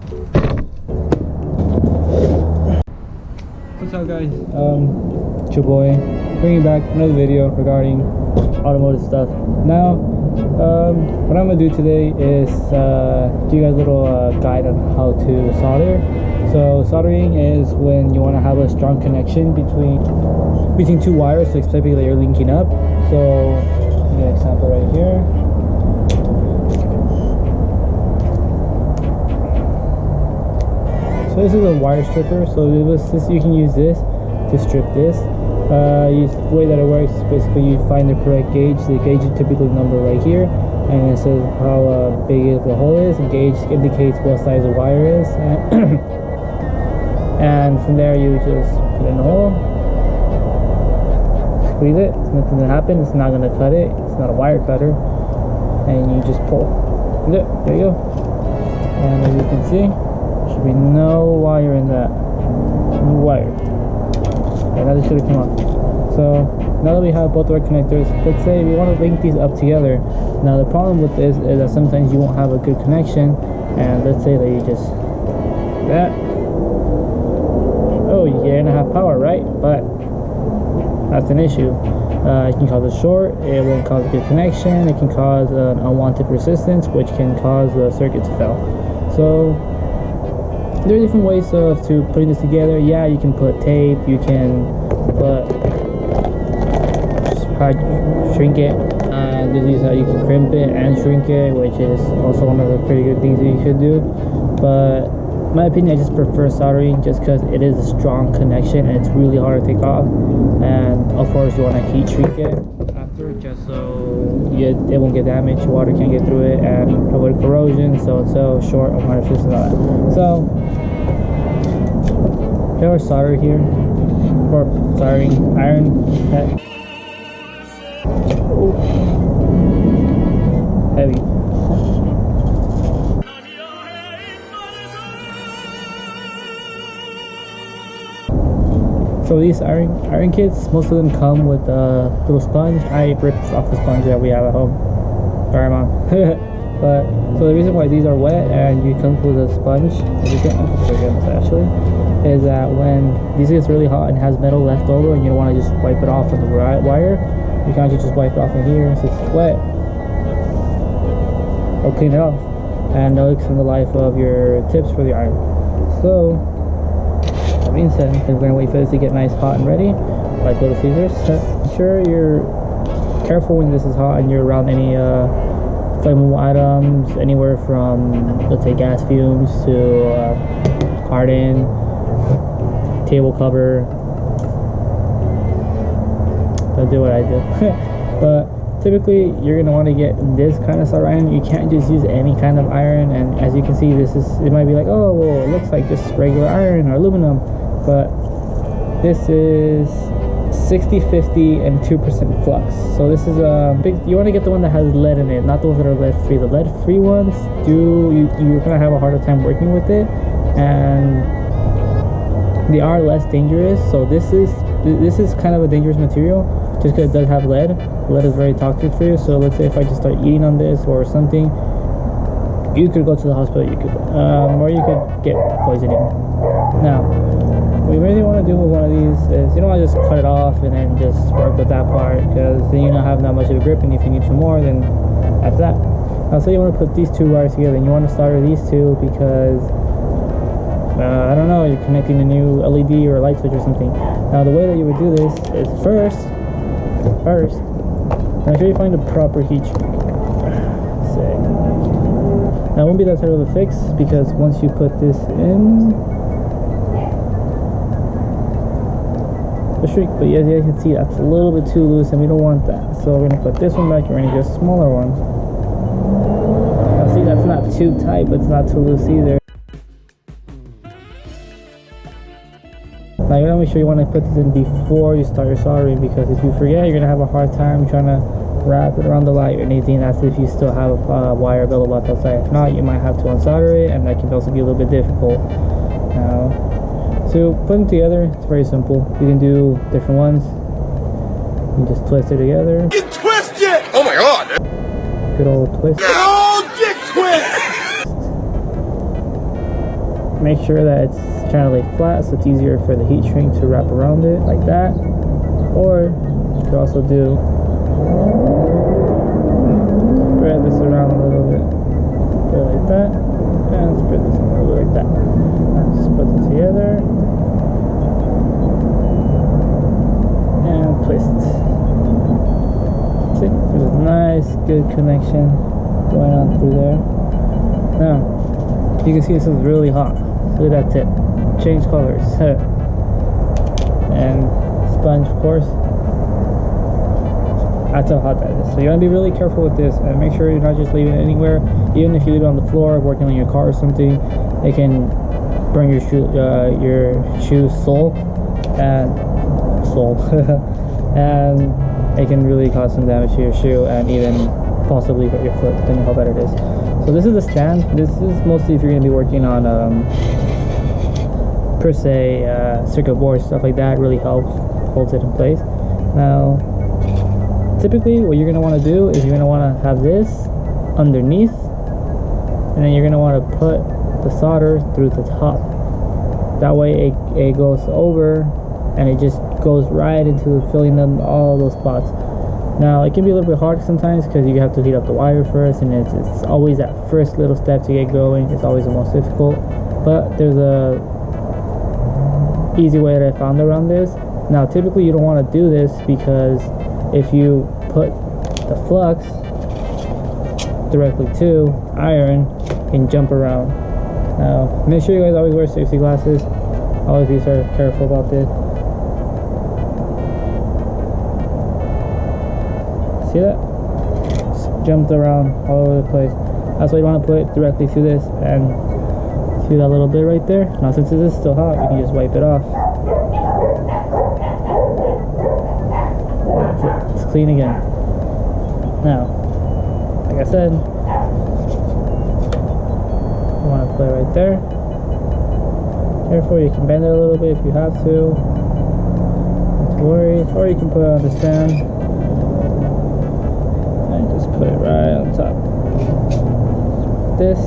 What's up guys, it's your boy bringing back another video regarding automotive stuff. Now what I'm going to do today is do you guys a little guide on how to solder. So soldering is when you want to have a strong connection between two wires, so expect that you're linking up. So give me an example right here. So this is a wire stripper, so you can use this to strip this. The way that it works is basically you find the correct gauge. The gauge is typically number right here, and it says how big the hole is, and gauge indicates what size the wire is. And from there you just put in the hole, squeeze it, it's nothing to happen, it's not going to cut it, it's not a wire cutter, and you just pull. There you go. And as you can see, there should be no wire in that. No wire. Okay, now this should have come off. So now that we have both our connectors, let's say we want to link these up together. Now the problem with this is that sometimes you won't have a good connection, and let's say that you just that. Oh, you're gonna have power, right? But that's an issue. It can cause a short, it won't cause a good connection, it can cause an unwanted resistance, which can cause the circuit to fail. So there are different ways of putting this together. Yeah, you can put tape, you can put shrink it, and this is how you can crimp it and shrink it, which is also one of the pretty good things that you could do. But in my opinion, I just prefer soldering just because it is a strong connection and it's really hard to take off. And of course you want to heat shrink it after, just so it won't get damaged, water can't get through it, and avoid corrosion, so short on water resistance and all that. So we have our solder here, or soldering iron head. Oh. Heavy. So these iron kits, most of them come with a little sponge. I ripped off the sponge that we have at home. Sorry, Mom. But so the reason why these are wet and you come with a sponge, actually, is that when these gets really hot and has metal left over and you don't want to just wipe it off on the wire, you can actually just wipe it off in here. Since it's wet, it'll clean it off and it'll extend the life of your tips for the iron. So that being said, we're going to wait for this to get nice, hot, and ready, like Little Caesars. Make sure you're careful when this is hot and you're around any flammable items, anywhere from, let's say, gas fumes to carton, table cover. Don't do what I do. But typically, you're going to want to get this kind of solder iron. You can't just use any kind of iron, and as you can see, it might be like, oh, well, it looks like just regular iron or aluminum, but this is 60/50 and 2% flux. So this is you want to get the one that has lead in it, not the ones that are lead free. The lead free ones you're gonna have a harder time working with it, and they are less dangerous. So this is kind of a dangerous material just because it does have lead. Lead is very toxic for you. So let's say if I just start eating on this or something, you could go to the hospital, or you could get poisoning. Now, what you really want to do with one of these is you don't want to just cut it off and then just work with that part, because then you don't have that much of a grip, and if you need some more, then that's that. Now, so you want to put these two wires together, and you want to solder these two because I don't know, you're connecting a new LED or a light switch or something. Now, the way that you would do this is first, make sure you find the proper heat shrink. Now, it won't be that sort of a fix, because once you put this in the shrink, but as you can see, that's a little bit too loose and we don't want that. So we're going to put this one back, we're going to get a smaller one. Now see, that's not too tight, but it's not too loose either. Now you want to make sure you want to put this in before you start your soldering, because if you forget, you're going to have a hard time trying to wrap it around the light or anything. That's if you still have a wire available outside. If not, you might have to unsolder it, and that can also be a little bit difficult. Now, to put them together, it's very simple. You can do different ones. You can just twist it together. You twist it! Oh my god! Good old twist. Good old dick twist! make sure that it's trying to lay flat so it's easier for the heat shrink to wrap around it like that. Or you could also do spread this around a little bit, put it like that, and spread this a little bit like that. Now just put them together and twist. See, there's a nice good connection going on through there. Now you can see this is really hot. Look at that tip, change colors. And sponge, of course. That's how hot that is. So you gotta be really careful with this and make sure you're not just leaving it anywhere. Even if you leave it on the floor working on your car or something, it can burn your shoe sole and and it can really cause some damage to your shoe and even possibly hurt your foot depending how bad it is. So this is the stand. This is mostly if you're gonna be working on per se circuit boards, stuff like that. It really helps, holds it in place. Now typically what you're going to want to do is you're going to want to have this underneath, and then you're going to want to put the solder through the top. That way it goes over and it just goes right into filling them all those spots. Now it can be a little bit hard sometimes because you have to heat up the wire first, and it's always that first little step to get going. It's always the most difficult, but there's a easy way that I found around this. Now typically you don't want to do this because if you put the flux directly to iron, it can jump around. Now make sure you guys always wear safety glasses. Always be sort of careful about this. See that? Just jumped around all over the place. That's why you want to put it directly through this, and see that little bit right there? Now since it is still hot, you can just wipe it off. It's clean again. Now, like I said, you want to put it right there. Careful, you can bend it a little bit if you have to. Not to worry. Or you can put it on the stand and just put it right on top. This,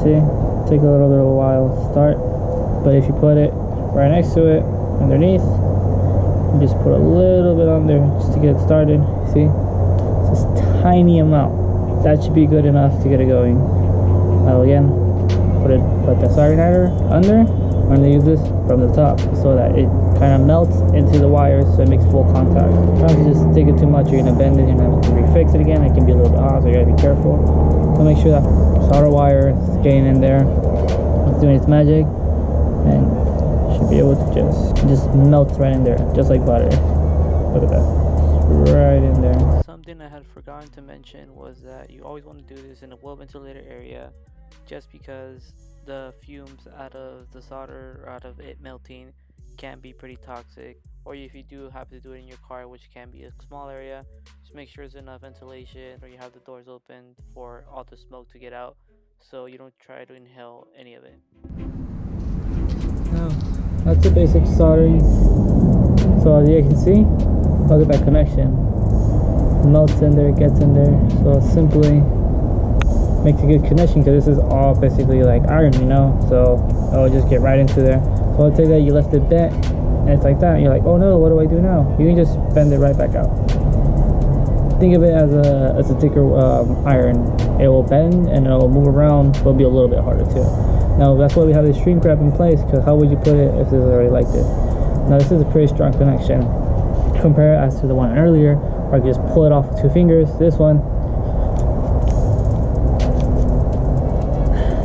see, take a little bit of a while to start, but if you put it right next to it, underneath, you just put a little bit on there just to get it started. See, it's this tiny amount. That should be good enough to get it going. Now again, put the soldering iron under. I'm going to use this from the top so that it kind of melts into the wires so it makes full contact. If you just dig it too much, you're going to bend it and have to refix it again. It can be a little bit hot, so you got to be careful. So make sure that solder wire is getting in there. It's doing its magic, and should be able to just melt right in there, just like butter. Look at that, right in there. Something I had forgotten to mention was that you always want to do this in a well ventilated area, just because the fumes out of the solder or out of it melting can be pretty toxic. Or if you do have to do it in your car, which can be a small area, just make sure there's enough ventilation or you have the doors open for all the smoke to get out, so you don't try to inhale any of it. Now, that's the basic soldering. So as you can see, look at that connection. It melts in there, gets in there. So it simply makes a good connection because this is all basically like iron, you know. So it'll just get right into there. So let's say that you left it bent and it's like that, and you're like, oh no, what do I do now? You can just bend it right back out. Think of it as a thicker iron. It will bend and it will move around, but it'll be a little bit harder too. Now that's why we have this shrink wrap in place, because how would you put it if this is already like this? Now this is a pretty strong connection. Compare it as to the one earlier, where I can just pull it off with 2 fingers. This one,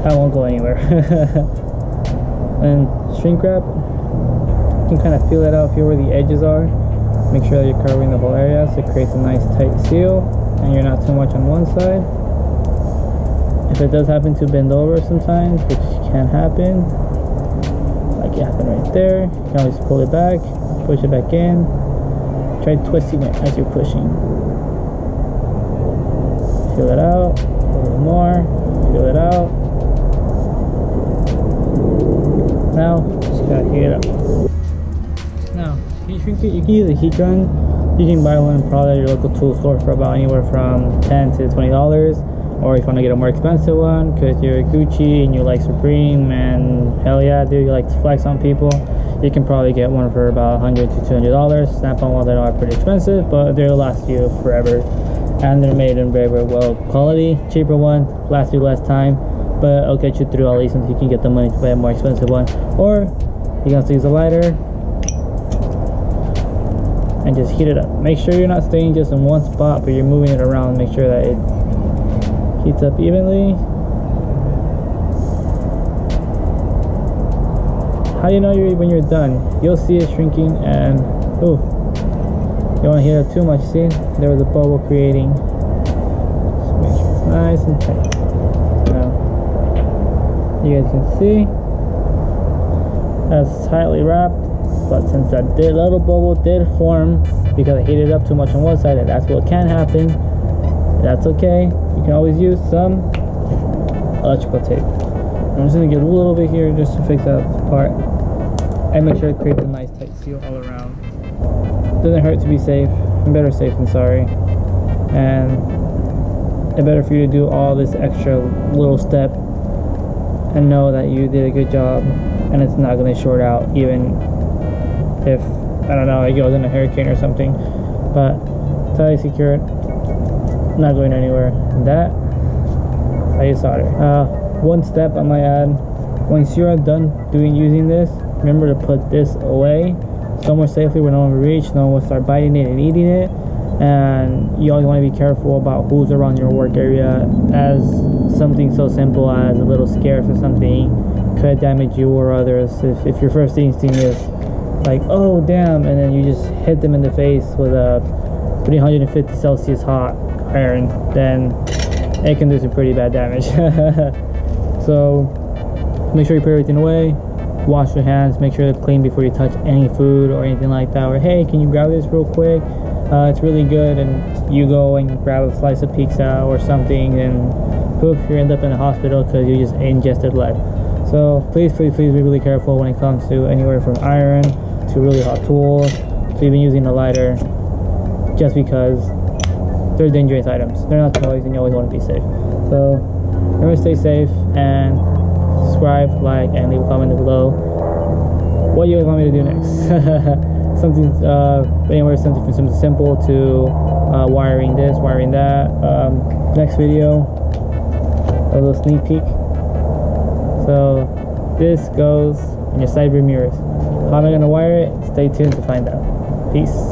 that won't go anywhere. And shrink wrap, you can kind of feel it out, feel where the edges are. Make sure that you're covering the whole area so it creates a nice tight seal and you're not too much on one side. If it does happen to bend over sometimes, which can happen, like it happened right there, you can always pull it back, push it back in. Try twisting it as you're pushing. Feel it out, a little more, feel it out. Now, just gotta heat it up. Now, heat shrink it, you can use a heat gun. You can buy one probably at your local tool store for about anywhere from $10 to $20. Or if you want to get a more expensive one because you're Gucci and you like Supreme and hell yeah dude, you like to flex on people, you can probably get one for about $100 to $200. Snap-on ones are pretty expensive, but they'll last you forever, and they're made in very, very well quality. Cheaper one lasts you less time, but it'll get you through at least until you can get the money to buy a more expensive one. Or you can also use a lighter and just heat it up. Make sure you're not staying just in one spot, but you're moving it around. Make sure that it heats up evenly. How do you know when you're done? You'll see it shrinking, and oh, you don't want to heat it up too much. See, there was a bubble creating. Just make sure it's nice and tight. Now, you guys can see that's tightly wrapped. But since that little bubble did form because I heated up too much on one side, and that's what can happen, that's okay. You can always use some electrical tape. I'm just gonna get a little bit here just to fix that part and make sure it creates a nice tight seal all around. Doesn't hurt to be safe. Better safe than sorry. And it's better for you to do all this extra little step and know that you did a good job and it's not gonna short out even if, I don't know, it goes in a hurricane or something. But tightly secured, not going anywhere. And that's how you solder. One step I might add, once you're done using this, remember to put this away somewhere safely where no one will reach, no one will start biting it and eating it. And you always want to be careful about who's around your work area, as something so simple as a little scarf or something could damage you or others. If your first instinct is like, oh damn, and then you just hit them in the face with a 350 Celsius hot iron, then it can do some pretty bad damage. So make sure you put everything away, wash your hands, make sure they're clean before you touch any food or anything like that. Or hey, can you grab this real quick? It's really good. And you go and grab a slice of pizza or something, and poof, you end up in the hospital because you just ingested lead. So please, please, please be really careful when it comes to anywhere from iron to really hot tools to even using a lighter, just because they're dangerous items. They're not toys, and you always want to be safe. So remember to stay safe, and subscribe, like, and leave a comment below what you guys want me to do next. Something anywhere, something from something simple to wiring this, wiring that. Next video, a little sneak peek. So this goes in your side view mirrors. How am I going to wire it? Stay tuned to find out. Peace.